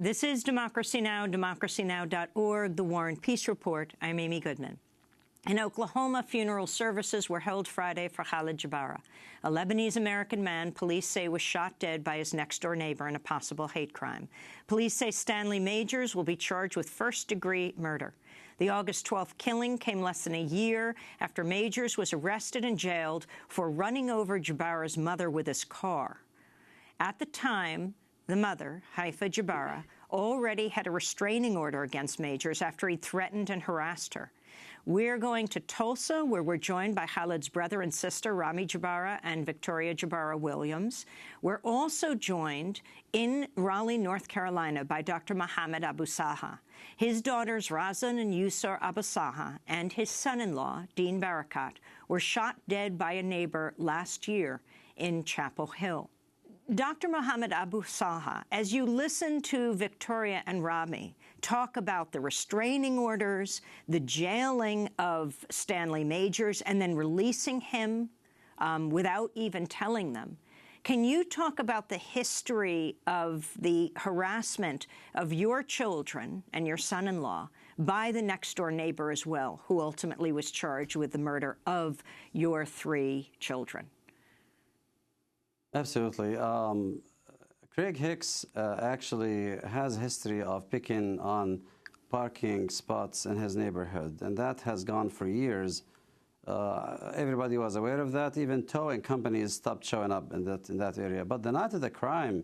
This is Democracy Now!, democracynow.org, The War and Peace Report. I'm Amy Goodman. In Oklahoma, funeral services were held Friday for Khalid Jabara, a Lebanese-American man police say was shot dead by his next-door neighbor in a possible hate crime. Police say Stanley Majors will be charged with first-degree murder. The August 12th killing came less than a year after Majors was arrested and jailed for running over Jabara's mother with his car. At the time, the mother, Haifa Jabara, already had a restraining order against Majors after he threatened and harassed her. We're going to Tulsa, where we're joined by Khalid's brother and sister, Rami Jabara and Victoria Jabara-Williams. We're also joined in Raleigh, North Carolina, by Dr. Mohammed Abu-Salha. His daughters, Razan and Yusor Abu-Salha, and his son-in-law, Dean Barakat, were shot dead by a neighbor last year in Chapel Hill. Dr. Mohammed Abu-Salha, as you listen to Victoria and Rami talk about the restraining orders, the jailing of Stanley Majors, and then releasing him without even telling them, can you talk about the history of the harassment of your children and your son-in-law by the next-door neighbor as well, who ultimately was charged with the murder of your 3 children? Absolutely. Craig Hicks actually has a history of picking on parking spots in his neighborhood, and that has gone for years. Everybody was aware of that. Even towing companies stopped showing up in that area. But the night of the crime,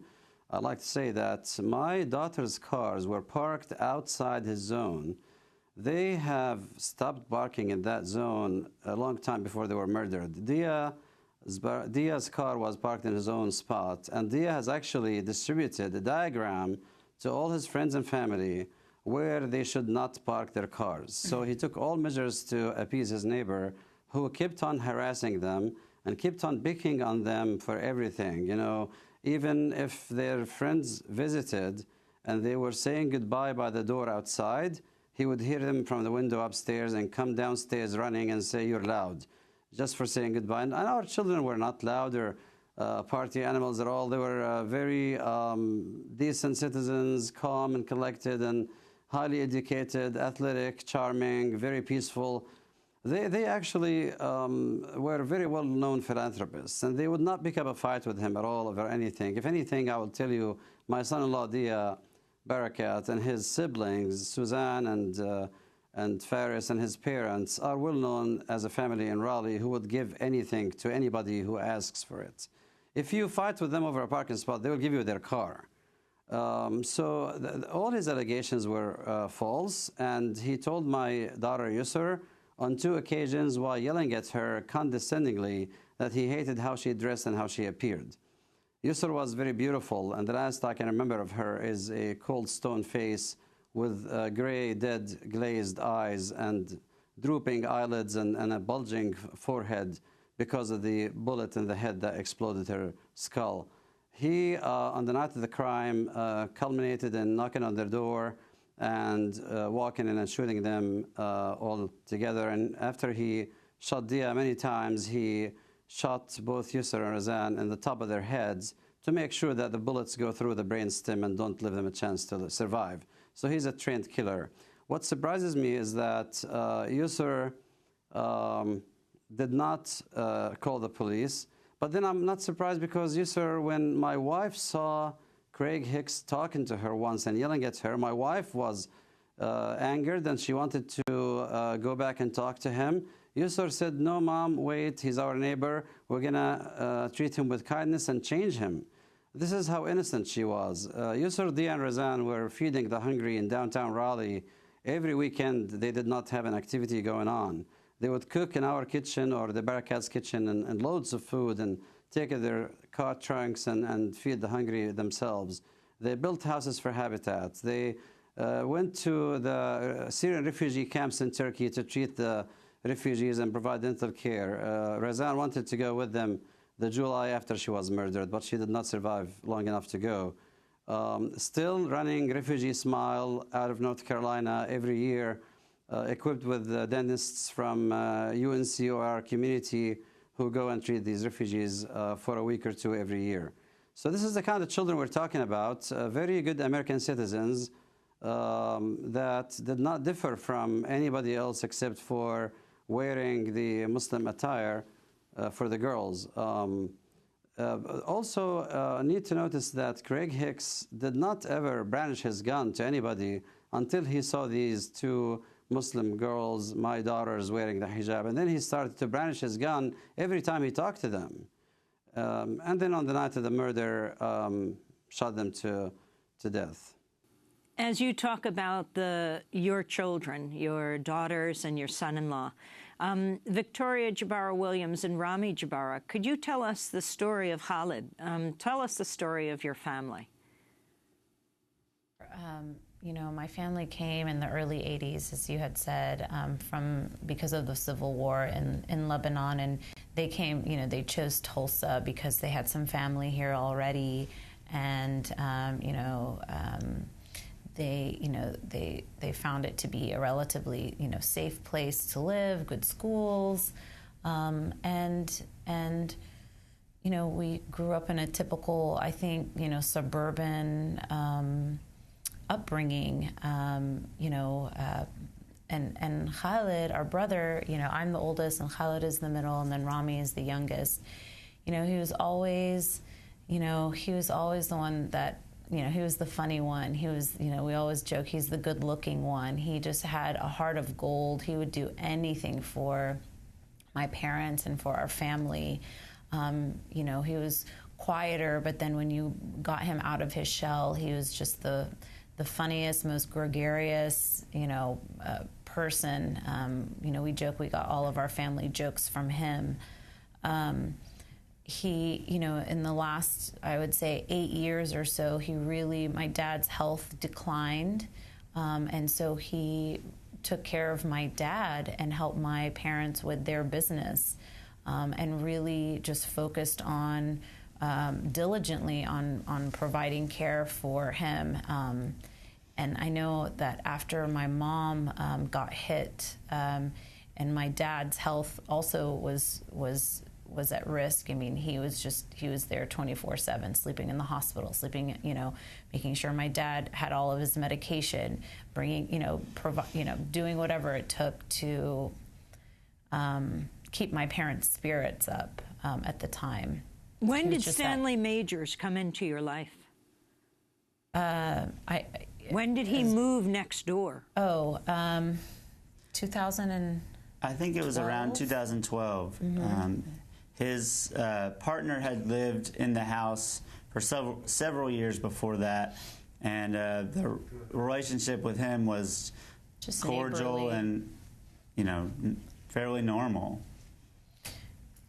I'd like to say that my daughter's cars were parked outside his zone. They have stopped parking in that zone a long time before they were murdered. Dia's car was parked in his own spot, and Dia has actually distributed a diagram to all his friends and family where they should not park their cars. So he took all measures to appease his neighbor, who kept on harassing them and kept on picking on them for everything. You know, even if their friends visited and they were saying goodbye by the door outside, he would hear them from the window upstairs and come downstairs running and say, "You're loud," just for saying goodbye. And our children were not loud or party animals at all. They were very decent citizens, calm and collected and highly educated, athletic, charming, very peaceful. They actually were very well-known philanthropists, and they would not pick up a fight with him at all over anything. If anything, I will tell you, my son-in-law, Dia Barakat, and his siblings, Suzanne and Faris and his parents, are well known as a family in Raleigh who would give anything to anybody who asks for it. If you fight with them over a parking spot, they will give you their car. All his allegations were false, and he told my daughter Yusor on 2 occasions while yelling at her condescendingly that he hated how she dressed and how she appeared. Yusor was very beautiful, and the last I can remember of her is a cold stone face with gray, dead, glazed eyes and drooping eyelids and a bulging forehead because of the bullet in the head that exploded her skull. He, on the night of the crime, culminated in knocking on their door and walking in and shooting them all together. And after he shot Dia many times, he shot both Yusor and Razan in the top of their heads to make sure that the bullets go through the brainstem and don't give them a chance to survive. So he's a trained killer. What surprises me is that Yusor did not call the police. But then I'm not surprised because Yusor, when my wife saw Craig Hicks talking to her once and yelling at her, my wife was angered and she wanted to go back and talk to him. Yusor said, "No, Mom, wait, he's our neighbor. We're going to treat him with kindness and change him." This is how innocent she was. Yusor, Dia, and Razan were feeding the hungry in downtown Raleigh. Every weekend, they did not have an activity going on. They would cook in our kitchen or the Barakat's kitchen and loads of food and take their car trunks and feed the hungry themselves. They built houses for habitat. They went to the Syrian refugee camps in Turkey to treat the refugees and provide dental care. Razan wanted to go with them the July after she was murdered, but she did not survive long enough to go. Still running Refugee Smile out of North Carolina every year, equipped with dentists from UNC or our community who go and treat these refugees for a week or 2 every year. So this is the kind of children we're talking about, very good American citizens that did not differ from anybody else except for wearing the Muslim attire for the girls. Also, need to notice that Craig Hicks did not ever brandish his gun to anybody until he saw these two Muslim girls, my daughters, wearing the hijab. And then he started to brandish his gun every time he talked to them. And then on the night of the murder, shot them to death. As you talk about your children, your daughters and your son-in-law, Victoria Jabara-Williams and Rami Jabara, could you tell us the story of Khalid? Tell us the story of your family. You know, my family came in the early 80s, as you had said, because of the civil war in Lebanon. And they came, you know, they chose Tulsa because they had some family here already. And, they found it to be a relatively, safe place to live, good schools. We grew up in a typical, I think, suburban upbringing, and Khalid, our brother, I'm the oldest and Khalid is the middle, and then Rami is the youngest. He was always the one that, he was the funny one. He was, we always joke, he's the good-looking one. He just had a heart of gold. He would do anything for my parents and for our family. He was quieter, but then when you got him out of his shell, he was just the funniest, most gregarious, person. We joke we got all of our family jokes from him. He, in the last, I would say, 8 years or so, my dad's health declined. And so he took care of my dad and helped my parents with their business, and really just focused on, diligently on providing care for him. And I know that after my mom got hit, and my dad's health also was at risk. I mean, he was there 24/7, sleeping in the hospital, making sure my dad had all of his medication, doing whatever it took to keep my parents' spirits up at the time. When did Stanley Majors come into your life? When did he move next door? 2000. I think it was around 2012. Mm-hmm. His partner had lived in the house for several years before that, and the relationship with him was just cordial neighborly. And, fairly normal.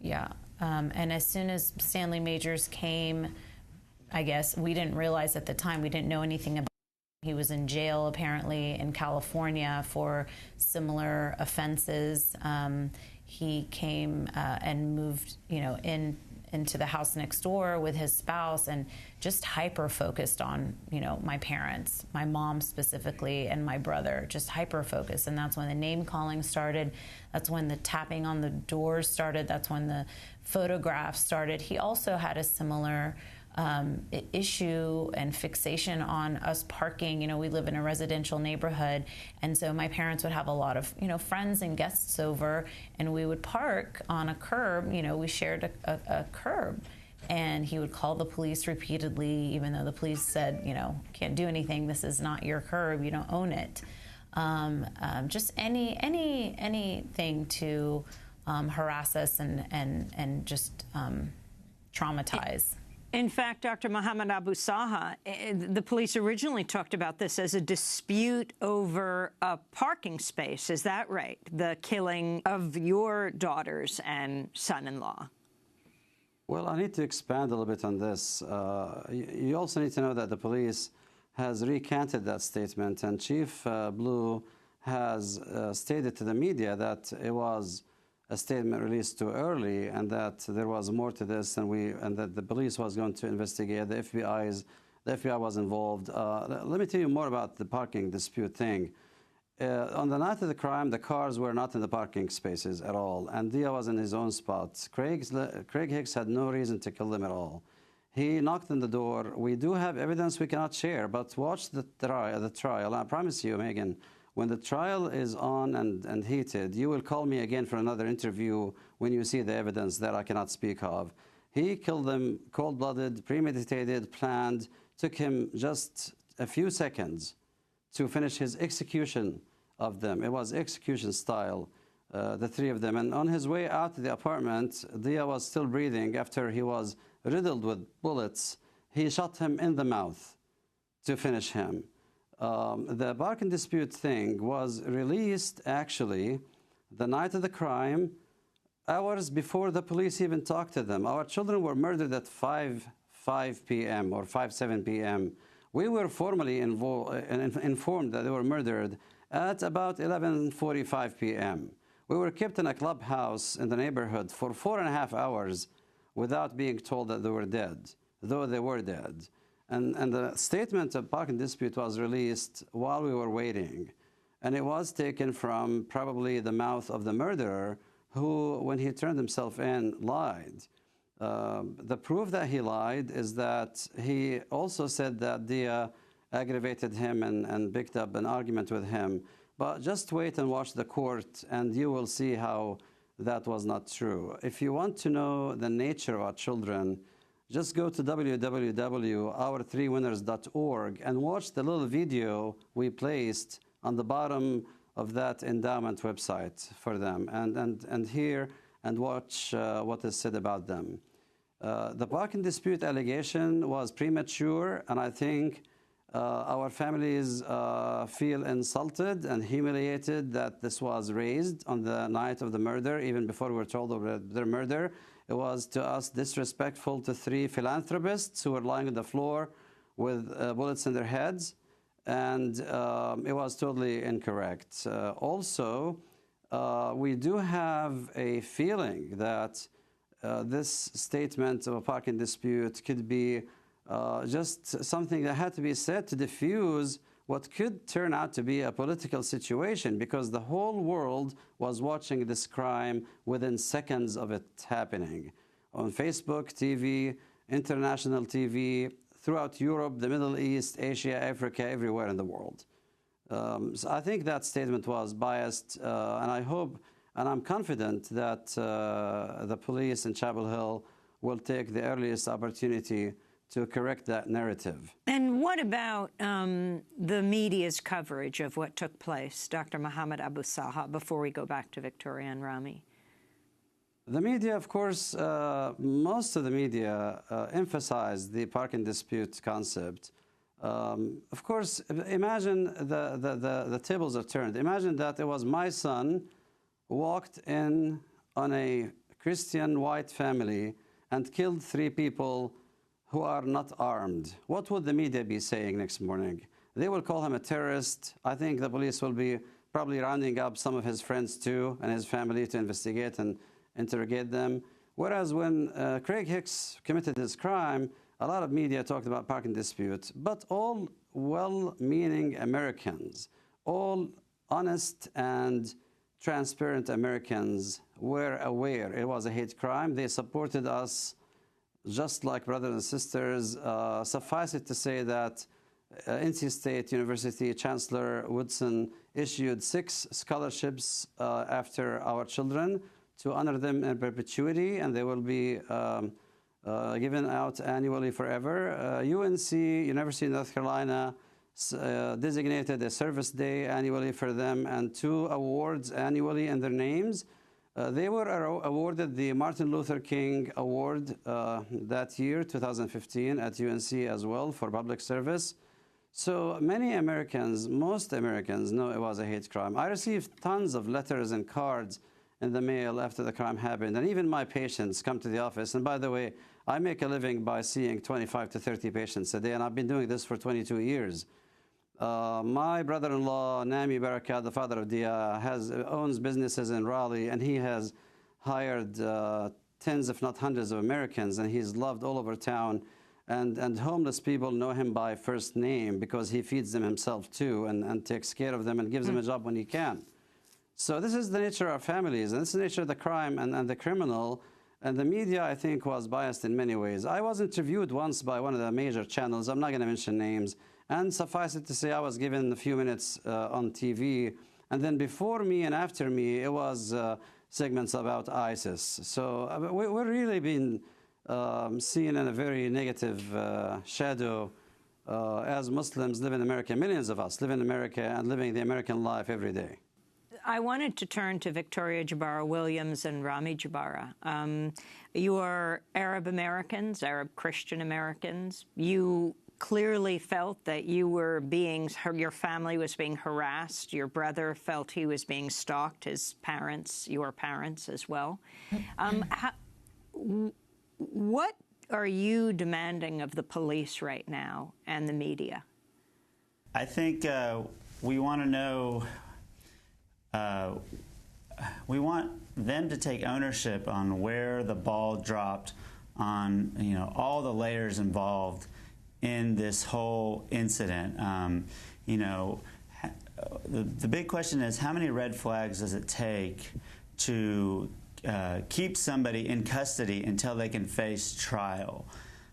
Yeah, and as soon as Stanley Majors came, I guess we didn't realize at the time, we didn't know anything about him. He was in jail apparently in California for similar offenses. He came and moved, into the house next door with his spouse, and just hyper-focused on, my parents, my mom specifically, and my brother, just hyper-focused. And that's when the name-calling started. That's when the tapping on the doors started. That's when the photographs started. He also had a similar issue and fixation on us parking. We live in a residential neighborhood, and so my parents would have a lot of, friends and guests over, and we would park on a curb. We shared a curb, and he would call the police repeatedly, even though the police said, can't do anything. This is not your curb. You don't own it. Just anything to harass us and just traumatize. In fact, Dr. Mohammed Abu-Salha, the police originally talked about this as a dispute over a parking space. Is that right? The killing of your daughters and son-in-law. Well, I need to expand a little bit on this. You also need to know that the police has recanted that statement, and Chief Blue has stated to the media that it was a statement released too early, and that there was more to this, and that the police was going to investigate. The FBI was involved. Let me tell you more about the parking dispute thing. On the night of the crime, the cars were not in the parking spaces at all, and Dia was in his own spot. Craig Hicks had no reason to kill them at all. He knocked on the door. We do have evidence we cannot share, but watch the trial. I promise you, Megan, when the trial is on and heated, you will call me again for another interview when you see the evidence that I cannot speak of. He killed them cold-blooded, premeditated, planned. Took him just a few seconds to finish his execution of them. It was execution style, the three of them. And on his way out to the apartment, Dia was still breathing after he was riddled with bullets. He shot him in the mouth to finish him. The bark and dispute thing was released, actually, the night of the crime, hours before the police even talked to them. Our children were murdered at 5 p.m. or 7 p.m. We were formally informed that they were murdered at about 11:45 p.m. We were kept in a clubhouse in the neighborhood for 4.5 hours without being told that they were dead, though they were dead. And the statement of bark and dispute was released while we were waiting. And it was taken from probably the mouth of the murderer, who, when he turned himself in, lied. The proof that he lied is that he also said that Dia aggravated him and picked up an argument with him. But just wait and watch the court, and you will see how that was not true. If you want to know the nature of our children, just go to www.our3winners.org and watch the little video we placed on the bottom of that endowment website for them, and hear and watch what is said about them. The bark and dispute allegation was premature, and I think our families feel insulted and humiliated that this was raised on the night of the murder, even before we were told of their murder. It was, to us, disrespectful to three philanthropists who were lying on the floor with bullets in their heads, and it was totally incorrect. Also, we do have a feeling that this statement of a bark and dispute could be just something that had to be said to diffuse what could turn out to be a political situation, because the whole world was watching this crime within seconds of it happening. On Facebook, TV, international TV, throughout Europe, the Middle East, Asia, Africa, everywhere in the world. So I think that statement was biased, and I hope, and I'm confident that the police in Chapel Hill will take the earliest opportunity to correct that narrative. And what about the media's coverage of what took place, Dr. Mohammed Abu-Salha, before we go back to Victoria and Rami? The media, of course, most of the media emphasized the bark and dispute concept. Of course, imagine the tables are turned. Imagine that it was my son walked in on a Christian white family and killed 3 people who are not armed. What would the media be saying next morning? They will call him a terrorist. I think the police will be probably rounding up some of his friends too and his family to investigate and interrogate them. Whereas when Craig Hicks committed his crime, a lot of media talked about bark and dispute, but all well-meaning Americans, all honest and transparent Americans were aware it was a hate crime. They supported us just like brothers and sisters. Suffice it to say that NC State University Chancellor Woodson issued 6 scholarships after our children to honor them in perpetuity, and they will be given out annually forever. UNC, University of North Carolina, designated a service day annually for them and 2 awards annually in their names. They were awarded the Martin Luther King Award that year, 2015, at UNC as well for public service. So many Americans, most Americans, know it was a hate crime. I received tons of letters and cards in the mail after the crime happened, and even my patients come to the office. And by the way, I make a living by seeing 25 to 30 patients a day, and I've been doing this for 22 years. My brother-in-law, Nami Barakat, the father of Dia, owns businesses in Raleigh, and he has hired tens, if not hundreds, of Americans, and he's loved all over town. And homeless people know him by first name because he feeds them himself too, and takes care of them and gives them a job when he can. So this is the nature of our families, and this is the nature of the crime and the criminal. And the media, I think, was biased in many ways. I was interviewed once by one of the major channels. I'm not going to mention names. And suffice it to say, I was given a few minutes on TV. And then before me and after me, it was segments about ISIS. So we're really being seen in a very negative shadow as Muslims live in America. Millions of us live in America and living the American life every day. I wanted to turn to Victoria Jabara-Williams and Rami Jabara. You are Arab Americans, Arab Christian Americans. You clearly felt that your family was being harassed. Your brother felt he was being stalked, his parents, your parents as well. What are you demanding of the police right now and the media? I think we want to know, we want them to take ownership on where the ball dropped on, all the layers involved in this whole incident. The big question is, how many red flags does it take to keep somebody in custody until they can face trial?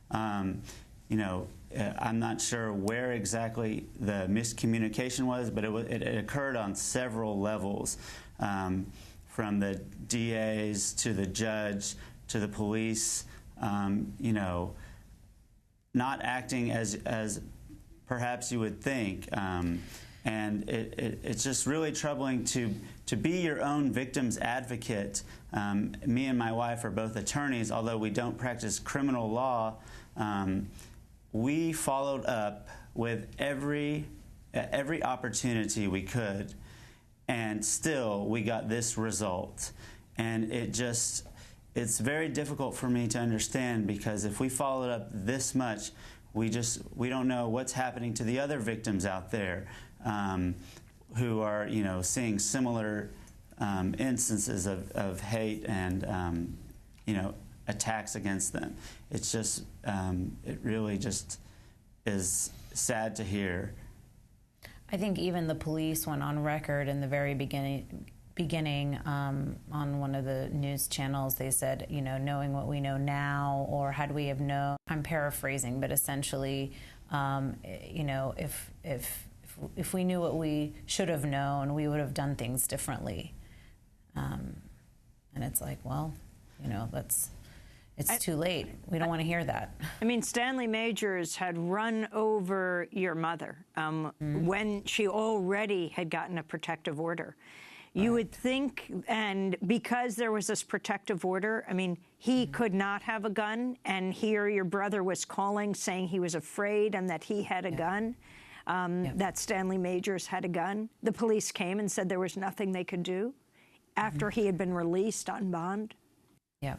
I'm not sure where exactly the miscommunication was, but it occurred on several levels, from the DAs to the judge to the police, not acting as perhaps you would think. And it's just really troubling to be your own victim's advocate. Me and my wife are both attorneys, although we don't practice criminal law. We followed up with every opportunity we could, and still we got this result. And it's very difficult for me to understand, because if we followed up this much, we don't know what's happening to the other victims out there who are seeing similar instances of hate and attacks against them. It's just it really just is sad to hear. I think even the police went on record in the very beginning on one of the news channels. They said, knowing what we know now, or had we have known, I'm paraphrasing, but essentially, if we knew what we should have known, we would have done things differently. And it's like, well, it's too late. We don't want to hear that. I mean, Stanley Majors had run over your mother when she already had gotten a protective order. You would think, and because there was this protective order, I mean, he could not have a gun, and here your brother was calling saying he was afraid and that he had a gun, that Stanley Majors had a gun. The police came and said there was nothing they could do after he had been released on bond. Yeah.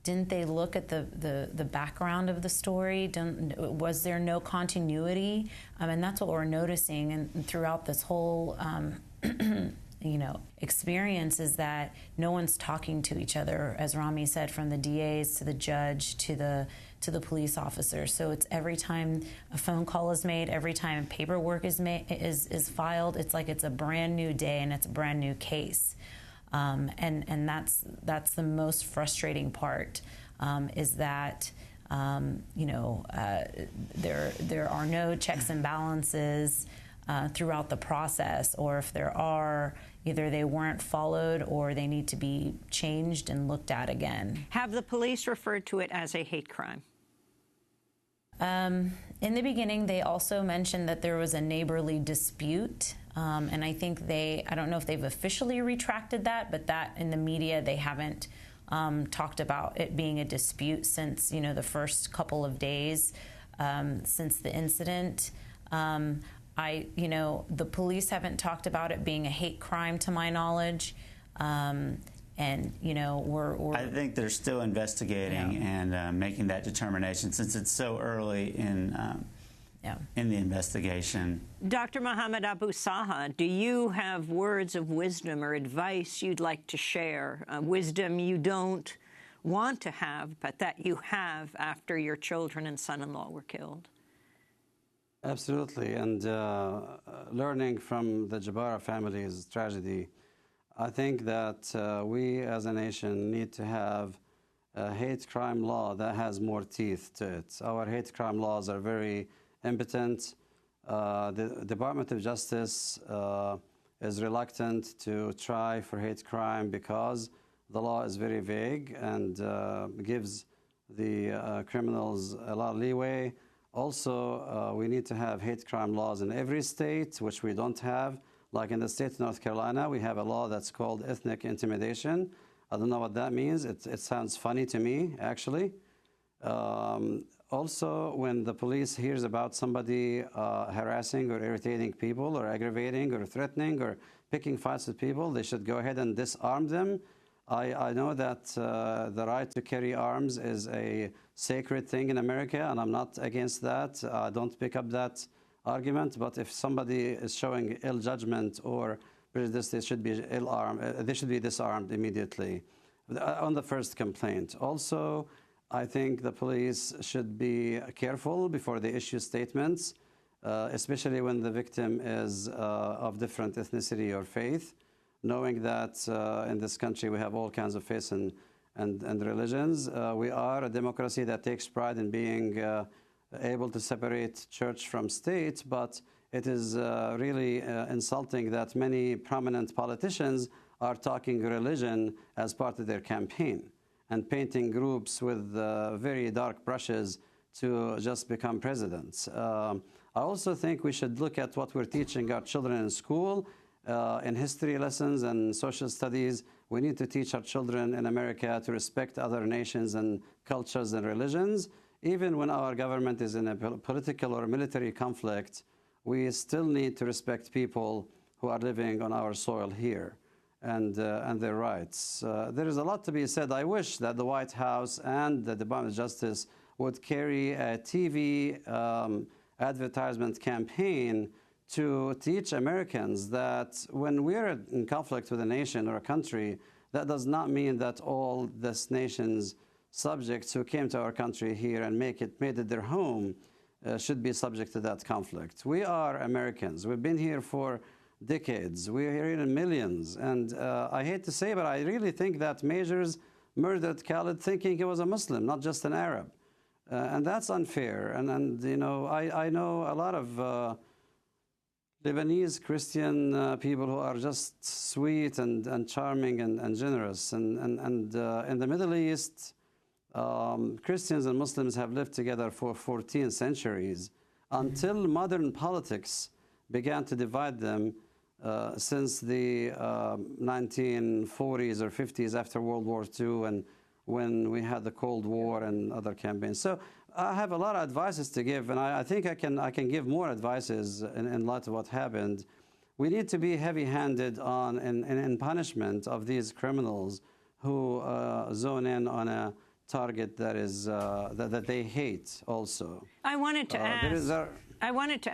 Didn't they look at the background of the story? Was there no continuity? And that's what we're noticing and throughout this whole experience, is that no one's talking to each other, as Rami said, from the DAs to the judge to the police officer. So it's every time a phone call is made, every time paperwork is filed, it's like it's a brand new day and it's a brand new case. And that's the most frustrating part, is that there are no checks and balances throughout the process, or if there are, either they weren't followed or they need to be changed and looked at again. Have the police referred to it as a hate crime? In the beginning, they also mentioned that there was a neighborly dispute, and I think I don't know if they've officially retracted that, but that in the media they haven't talked about it being a dispute since the first couple of days since the incident. The police haven't talked about it being a hate crime, to my knowledge. And I think they're still investigating and making that determination, since it's so early in the investigation. Dr. Mohammed Abu-Salha, do you have words of wisdom or advice you'd like to share? Wisdom you don't want to have, but that you have after your children and son-in-law were killed? Absolutely, and learning from the Jabara family's tragedy, I think that we as a nation need to have hate crime law that has more teeth to it. Our hate crime laws are very impotent. The Department of Justice is reluctant to try for hate crime because the law is very vague and gives the criminals a lot of leeway. Also, we need to have hate crime laws in every state, which we don't have. Like in the state of North Carolina, we have a law that's called ethnic intimidation. I don't know what that means. It sounds funny to me, actually. Also, when the police hears about somebody harassing or irritating people or aggravating or threatening or picking fights with people, they should go ahead and disarm them. I know that the right to carry arms is a sacred thing in America, and I'm not against that. I don't pick up that argument, but if somebody is showing ill judgment or prejudice, they should be they should be disarmed immediately on the first complaint. Also, I think the police should be careful before they issue statements, especially when the victim is of different ethnicity or faith, knowing that in this country we have all kinds of faiths and religions. We are a democracy that takes pride in being able to separate church from state, but it is really insulting that many prominent politicians are talking religion as part of their campaign and painting groups with very dark brushes to just become presidents. I also think we should look at what we're teaching our children in school. In history lessons and social studies, we need to teach our children in America to respect other nations and cultures and religions. Even when our government is in a political or military conflict, we still need to respect people who are living on our soil here and their rights. There is a lot to be said. I wish that the White House and the Department of Justice would carry a TV advertisement campaign to teach Americans that when we're in conflict with a nation or a country, that does not mean that all this nation's subjects who came to our country here and made it their home should be subject to that conflict. We are Americans. We've been here for decades. We're here in millions. And I hate to say, but I really think that Majors murdered Khalid thinking he was a Muslim, not just an Arab. And that's unfair. And you know, I know a lot of Lebanese Christian people who are just sweet and charming and generous. And in the Middle East, Christians and Muslims have lived together for 14 centuries until modern politics began to divide them since the 1940s or 50s after World War II and when we had the Cold War and other campaigns. So I have a lot of advices to give, and I think I can give more advices in light of what happened. We need to be heavy-handed in punishment of these criminals who zone in on a target that is that they hate. Also, I wanted to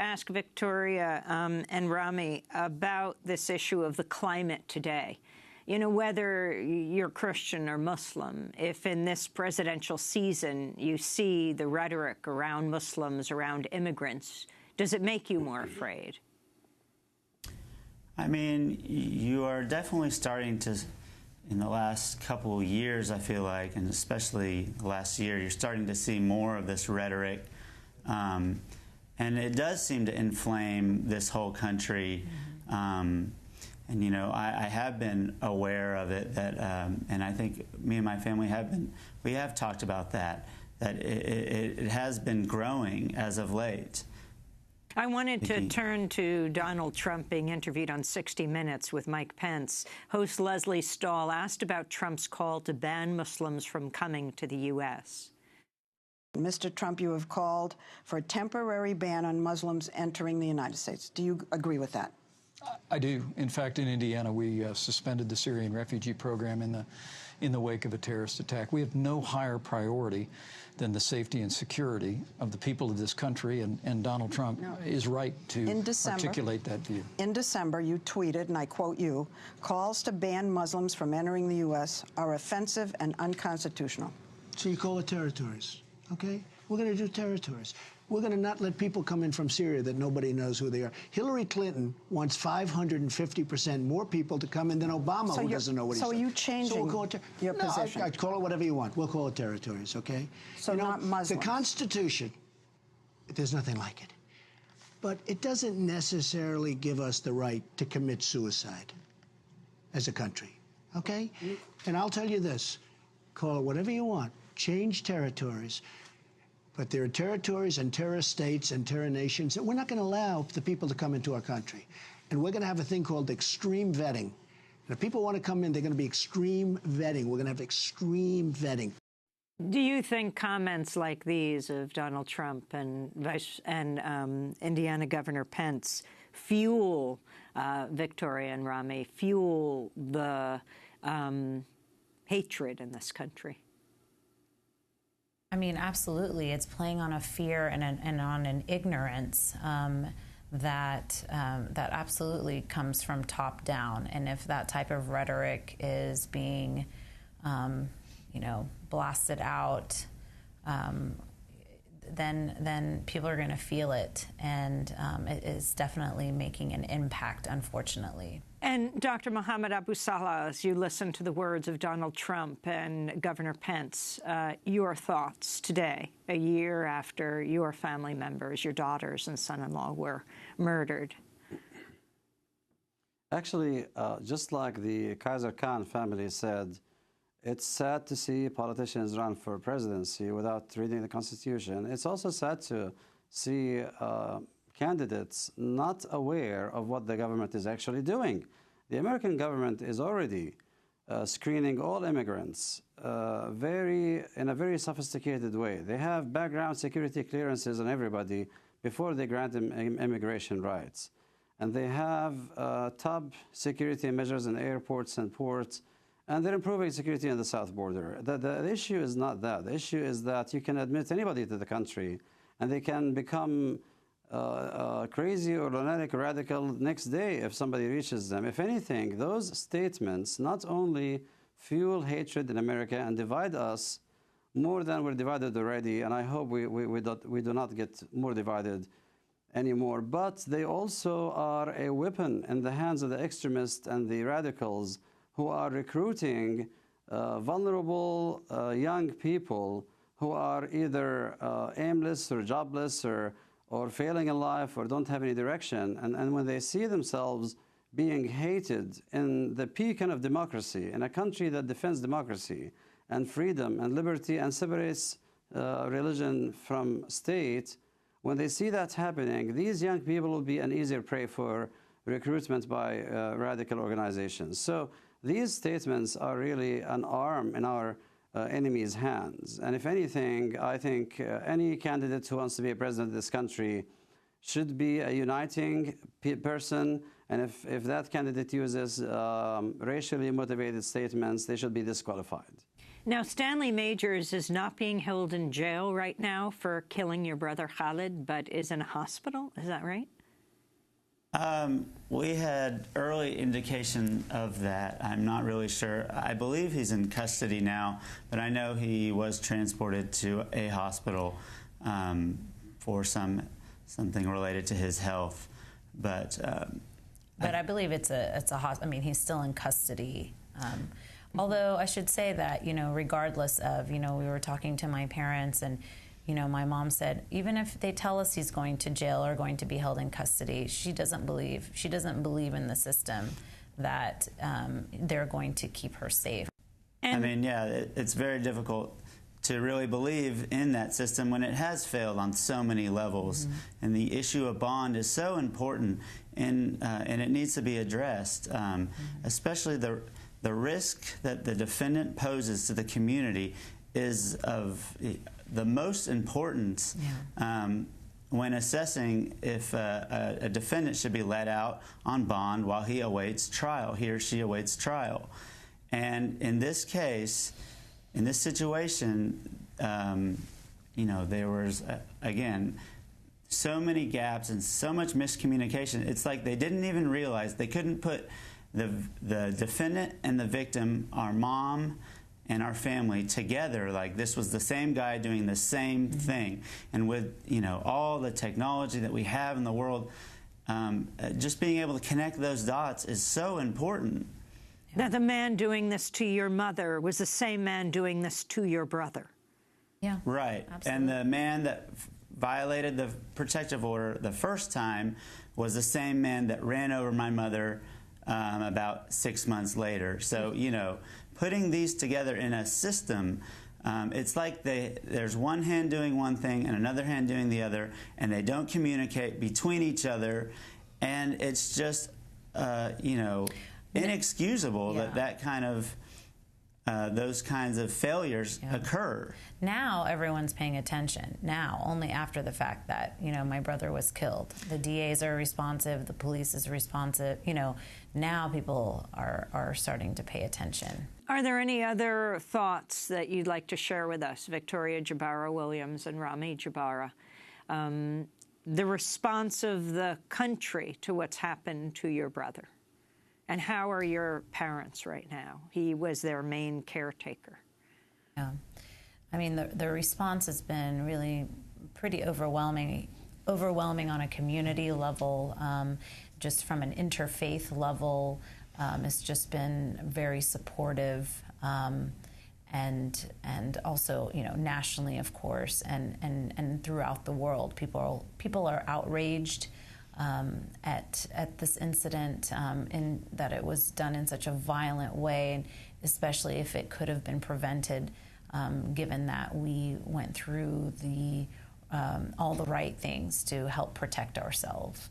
ask Victoria and Rami about this issue of the climate today. You know, whether you're Christian or Muslim, if in this presidential season you see the rhetoric around Muslims, around immigrants, does it make you more afraid? I mean, you are definitely starting to, in the last couple of years, I feel like, and especially last year, you're starting to see more of this rhetoric. And it does seem to inflame this whole country. And, you know, I have been aware of it, that, and I think me and my family we have talked about that it has been growing as of late. I wanted to turn to Donald Trump being interviewed on 60 Minutes with Mike Pence. Host Leslie Stahl asked about Trump's call to ban Muslims from coming to the U.S. Mr. Trump, you have called for a temporary ban on Muslims entering the United States. Do you agree with that? I do. In fact, in Indiana, we suspended the Syrian refugee program in the wake of a terrorist attack. We have no higher priority than the safety and security of the people of this country, and Donald Trump is right to articulate that view. In December, you tweeted, and I quote you, "Calls to ban Muslims from entering the U.S. are offensive and unconstitutional." So you call it territories, okay? We're going to do territories. We're going to not let people come in from Syria that nobody knows who they are. Hillary Clinton wants 550% more people to come in than Obama, who doesn't know what he's doing. So are you changing your position? I'd call it whatever you want. We'll call it territories, okay? So not Muslims. The Constitution, there's nothing like it. But it doesn't necessarily give us the right to commit suicide as a country, okay? And I'll tell you this, call it whatever you want, change territories, but there are territories and terror states and terror nations that we're not going to allow the people to come into our country. And we're going to have a thing called extreme vetting. And if people want to come in, they're going to be extreme vetting. We're going to have extreme vetting. Do you think comments like these of Donald Trump and Indiana Governor Pence fuel Victoria and Rami, fuel the hatred in this country? I mean, absolutely. It's playing on a fear and on an ignorance that absolutely comes from top down. And if that type of rhetoric is being, blasted out, then people are going to feel it, and it is definitely making an impact, unfortunately. And Dr. Mohammed Abu-Salha, as you listen to the words of Donald Trump and Governor Pence, your thoughts today, a year after your family members, your daughters and son-in-law were murdered? Actually, just like the Kaiser Khan family said, it's sad to see politicians run for presidency without reading the Constitution. It's also sad to see candidates not aware of what the government is actually doing. The American government is already screening all immigrants in a very sophisticated way. They have background security clearances on everybody before they grant them immigration rights. And they have top security measures in airports and ports. And they're improving security on the south border. The issue is not that. The issue is that you can admit anybody to the country, and they can become crazy or lunatic or radical next day if somebody reaches them. If anything, those statements not only fuel hatred in America and divide us more than we're divided already, and I hope we do not get more divided anymore, but they also are a weapon in the hands of the extremists and the radicals who are recruiting vulnerable young people who are either aimless or jobless or failing in life or don't have any direction. And when they see themselves being hated in the beacon of democracy, in a country that defends democracy and freedom and liberty and separates religion from state, when they see that happening, these young people will be an easier prey for recruitment by radical organizations. So these statements are really an arm in our enemy's hands. And if anything, I think any candidate who wants to be a president of this country should be a uniting person. And if that candidate uses racially motivated statements, they should be disqualified. Now, Stanley Majors is not being held in jail right now for killing your brother Khalid, but is in a hospital. Is that right? We had early indication of that. I'm not really sure. I believe he's in custody now, but I know he was transported to a hospital for something related to his health. But I believe it's a hospital. I mean, he's still in custody. Although I should say that, regardless of, we were talking to my parents, and my mom said, even if they tell us he's going to jail or going to be held in custody, she doesn't believe in the system that they're going to keep her safe. I mean, yeah, it's very difficult to really believe in that system when it has failed on so many levels. Mm-hmm. And the issue of bond is so important, and it needs to be addressed, especially the risk that the defendant poses to the community is of the most importance when assessing if a defendant should be let out on bond while he awaits trial, he or she awaits trial. And in this case, in this situation, there was, again, so many gaps and so much miscommunication. It's like they didn't even realize, they couldn't put the defendant and the victim, our mom and our family together, like this was the same guy doing the same thing. And with, all the technology that we have in the world, just being able to connect those dots is so important. That the man doing this to your mother was the same man doing this to your brother. Yeah. Right. Absolutely. And the man that violated the protective order the first time was the same man that ran over my mother about 6 months later. So, putting these together in a system, it's like there's one hand doing one thing and another hand doing the other, and they don't communicate between each other, and it's just, inexcusable that kind of those kinds of failures occur. Now everyone's paying attention. Now, only after the fact that, my brother was killed. The DAs are responsive, the police is responsive. Now people are starting to pay attention. Are there any other thoughts that you'd like to share with us, Victoria Jabara-Williams and Rami Jabara? The response of the country to what's happened to your brother? And how are your parents right now? He was their main caretaker. Yeah. I mean, the response has been really pretty overwhelming on a community level, just from an interfaith level. It's just been very supportive, and also, nationally, of course, and throughout the world. People are outraged at this incident, in that it was done in such a violent way, and especially if it could have been prevented, given that we went through all the right things to help protect ourselves.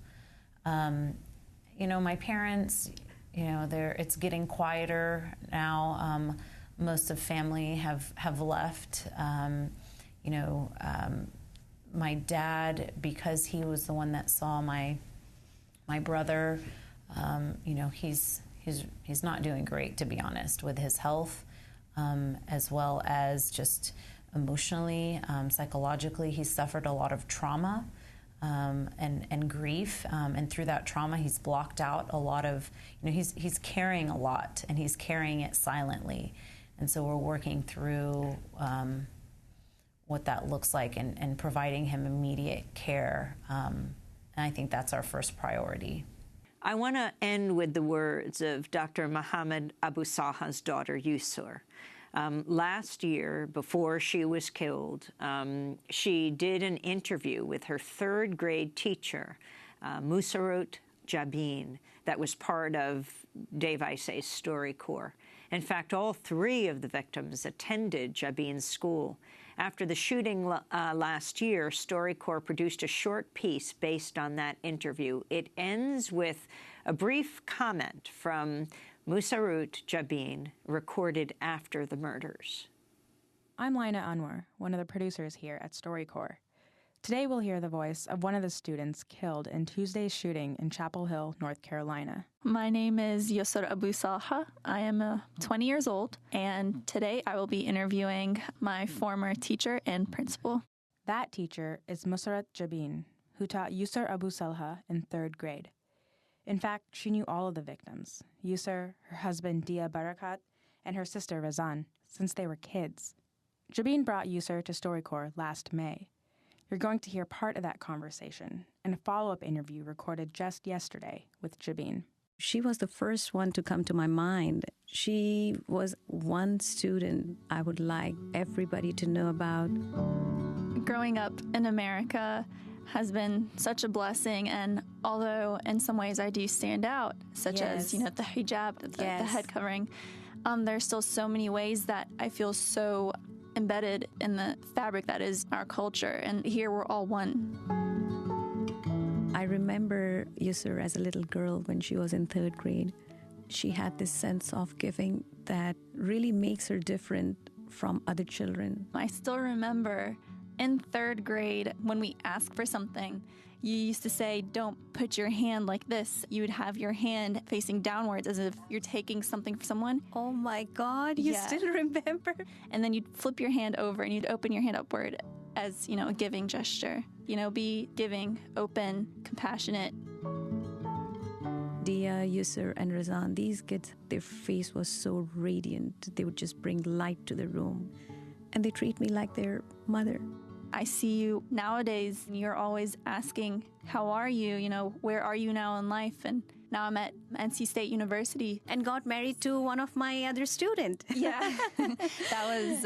My parents, it's getting quieter now. Most of family have left. My dad, because he was the one that saw my brother, he's not doing great, to be honest, with his health, as well as just emotionally, psychologically. He's suffered a lot of trauma and grief, and through that trauma, he's blocked out a lot of. He's carrying a lot, and he's carrying it silently, and so we're working through what that looks like, and providing him immediate care. And I think that's our first priority. I want to end with the words of Dr. Mohammed Abu-Salha's daughter, Yusur. Last year, before she was killed, she did an interview with her third-grade teacher, Musarut Jabin, that was part of Dave Isay's StoryCorps. In fact, all three of the victims attended Jabin's school. After the shooting last year, StoryCorps produced a short piece based on that interview. It ends with a brief comment from Musarut Jabin, recorded after the murders. I'm Lina Anwar, one of the producers here at StoryCorps. Today we'll hear the voice of one of the students killed in Tuesday's shooting in Chapel Hill, North Carolina. My name is Yusur Abu-Salha. I am 20 years old, and today I will be interviewing my former teacher and principal. That teacher is Musarut Jabin, who taught Yusur Abu-Salha in 3rd grade. In fact, she knew all of the victims, Yusur, her husband Dia Barakat, and her sister Razan, since they were kids. Jabin brought Yusur to StoryCorps last May. You're going to hear part of that conversation and a follow-up interview recorded just yesterday with Jabin. She was the first one to come to my mind. She was one student I would like everybody to know about. Growing up in America has been such a blessing, and although in some ways I do stand out, such as, the hijab, the head covering, there's still so many ways that I feel so embedded in the fabric that is our culture, and here we're all one. I remember Yusur as a little girl when she was in 3rd grade. She had this sense of giving that really makes her different from other children. I still remember in 3rd grade when we asked for something, you used to say, don't put your hand like this. You would have your hand facing downwards as if you're taking something from someone. Oh my God, you still remember? And then you'd flip your hand over and you'd open your hand upward as, a giving gesture. Be giving, open, compassionate. Dia, Yusur, and Razan, these kids, their face was so radiant. They would just bring light to the room. And they treat me like their mother. I see you nowadays, and you're always asking, how are you? You know, where are you now in life? And now I'm at NC State University. And got married to one of my other students. Yeah, that was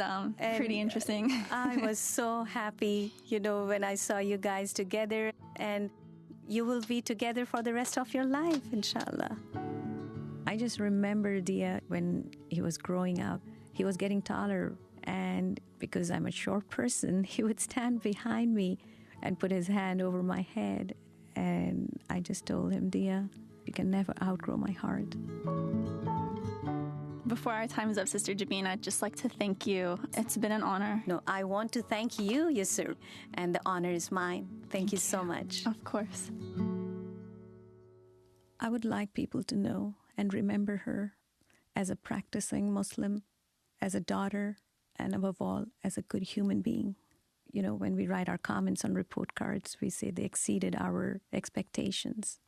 pretty interesting. I was so happy, you know, when I saw you guys together. And you will be together for the rest of your life, inshallah. I just remember Dia when he was growing up. He was getting taller, and because I'm a short person, he would stand behind me and put his hand over my head. And I just told him, Dia, you can never outgrow my heart. Before our time is up, Sister Jabin, I'd just like to thank you. It's been an honor. No, I want to thank you, Yusur, and the honor is mine. Thank you so much. Of course. I would like people to know and remember her as a practicing Muslim, as a daughter, and above all, as a good human being. You know, when we write our comments on report cards, we say they exceeded our expectations.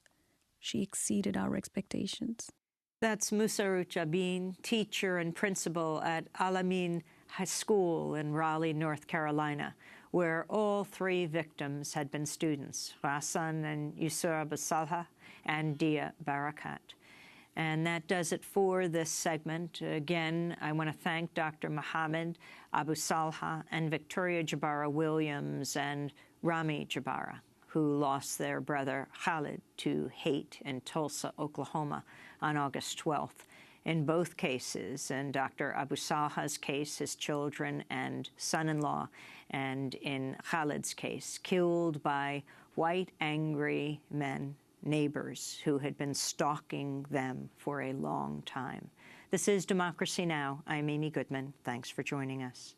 She exceeded our expectations. That's Musarut Jabin, teacher and principal at Al-Amin High School in Raleigh, North Carolina, where all three victims had been students, Razan and Yusur Abu-Salha and Dia Barakat. And that does it for this segment. Again, I want to thank Dr. Mohammed Abu-Salha and Victoria Jabara-Williams and Rami Jabara, who lost their brother Khalid to hate in Tulsa, Oklahoma on August 12th. In both cases, in Dr. Abu-Salha's case, his children and son-in-law, and in Khalid's case, killed by white, angry men, neighbors who had been stalking them for a long time. This is Democracy Now! I'm Amy Goodman. Thanks for joining us.